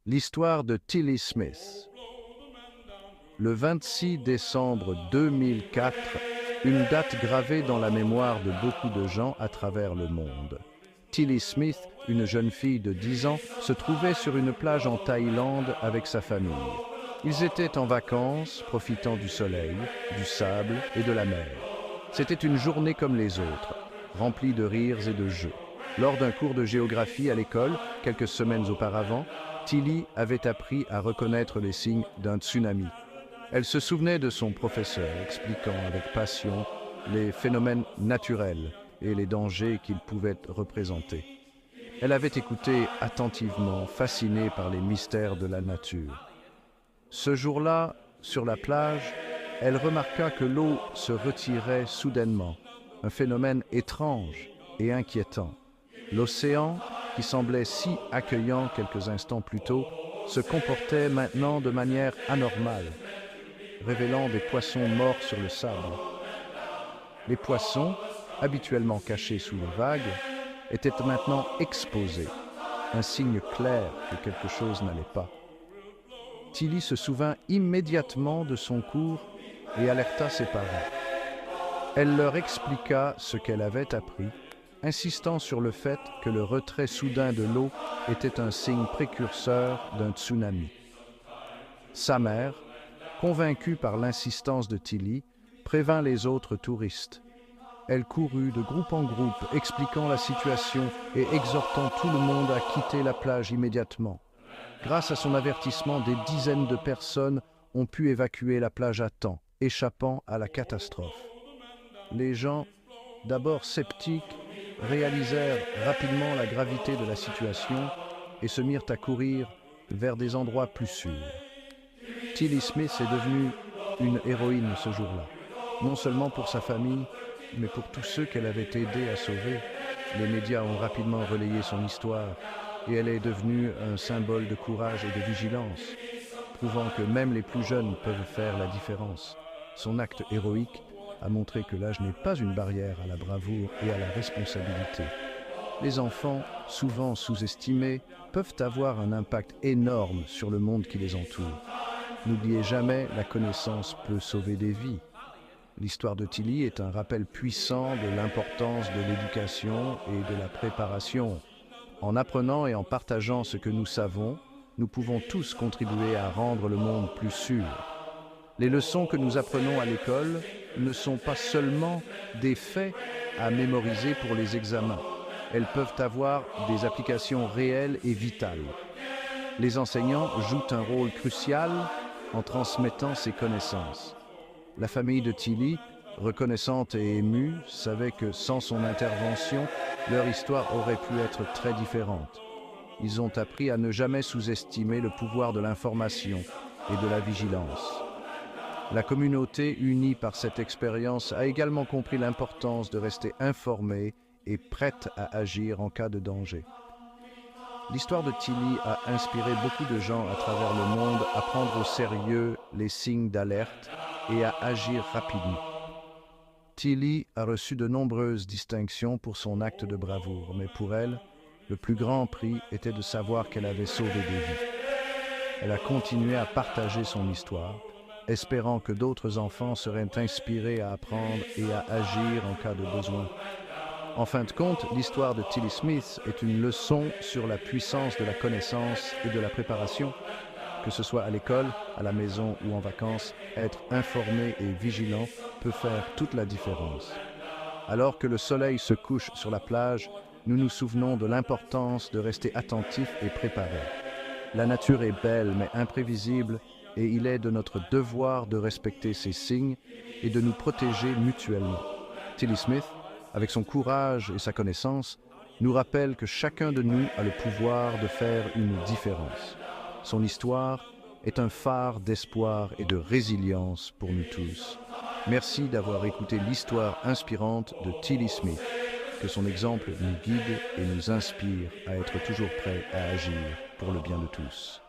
L'histoire de Tilly Smith. Le 26 décembre 2004, une date gravée dans la mémoire de beaucoup de gens à travers le monde. Tilly Smith, une jeune fille de 10 ans, se trouvait sur une plage en Thaïlande avec sa famille. Ils étaient en vacances, profitant du soleil, du sable et de la mer. C'était une journée comme les autres, remplie de rires et de jeux. Lors d'un cours de géographie à l'école, quelques semaines auparavant, Tilly avait appris à reconnaître les signes d'un tsunami. Elle se souvenait de son professeur expliquant avec passion les phénomènes naturels et les dangers qu'ils pouvaient représenter. Elle avait écouté attentivement, fascinée par les mystères de la nature. Ce jour-là, sur la plage, elle remarqua que l'eau se retirait soudainement, un phénomène étrange et inquiétant. L'océan, qui semblait si accueillant quelques instants plus tôt, se comportait maintenant de manière anormale, révélant des poissons morts sur le sable. Les poissons, habituellement cachés sous les vagues, étaient maintenant exposés, un signe clair que quelque chose n'allait pas. Tilly se souvint immédiatement de son cours et alerta ses parents. Elle leur expliqua ce qu'elle avait appris, insistant sur le fait que le retrait soudain de l'eau était un signe précurseur d'un tsunami. Sa mère, convaincue par l'insistance de Tilly, prévint les autres touristes. Elle courut de groupe en groupe, expliquant la situation et exhortant tout le monde à quitter la plage immédiatement. Grâce à son avertissement, des dizaines de personnes ont pu évacuer la plage à temps, échappant à la catastrophe. Les gens, d'abord sceptiques, réalisèrent rapidement la gravité de la situation et se mirent à courir vers des endroits plus sûrs. Tilly Smith est devenue une héroïne ce jour-là, non seulement pour sa famille, mais pour tous ceux qu'elle avait aidé à sauver. Les médias ont rapidement relayé son histoire et elle est devenue un symbole de courage et de vigilance, prouvant que même les plus jeunes peuvent faire la différence. Son acte héroïque a montré que l'âge n'est pas une barrière à la bravoure et à la responsabilité. Les enfants, souvent sous-estimés, peuvent avoir un impact énorme sur le monde qui les entoure. N'oubliez jamais, la connaissance peut sauver des vies. L'histoire de Tilly est un rappel puissant de l'importance de l'éducation et de la préparation. En apprenant et en partageant ce que nous savons, nous pouvons tous contribuer à rendre le monde plus sûr. Les leçons que nous apprenons à l'école ne sont pas seulement des faits à mémoriser pour les examens. Elles peuvent avoir des applications réelles et vitales. Les enseignants jouent un rôle crucial en transmettant ces connaissances. La famille de Tilly, reconnaissante et émue, savait que sans son intervention, leur histoire aurait pu être très différente. Ils ont appris à ne jamais sous-estimer le pouvoir de l'information et de la vigilance. La communauté, unie par cette expérience, a également compris l'importance de rester informée et prête à agir en cas de danger. L'histoire de Tilly a inspiré beaucoup de gens à travers le monde à prendre au sérieux les signes d'alerte et à agir rapidement. Tilly a reçu de nombreuses distinctions pour son acte de bravoure, mais pour elle, le plus grand prix était de savoir qu'elle avait sauvé des vies. Elle a continué à partager son histoire, espérant que d'autres enfants seraient inspirés à apprendre et à agir en cas de besoin. En fin de compte, l'histoire de Tilly Smith est une leçon sur la puissance de la connaissance et de la préparation. Que ce soit à l'école, à la maison ou en vacances, être informé et vigilant peut faire toute la différence. Alors que le soleil se couche sur la plage, nous nous souvenons de l'importance de rester attentifs et préparés. La nature est belle mais imprévisible et il est de notre devoir de respecter ces signes et de nous protéger mutuellement. Tilly Smith, avec son courage et sa connaissance, nous rappelle que chacun de nous a le pouvoir de faire une différence. Son histoire est un phare d'espoir et de résilience pour nous tous. Merci d'avoir écouté l'histoire inspirante de Tilly Smith. Que son exemple nous guide et nous inspire à être toujours prêts à agir pour le bien de tous.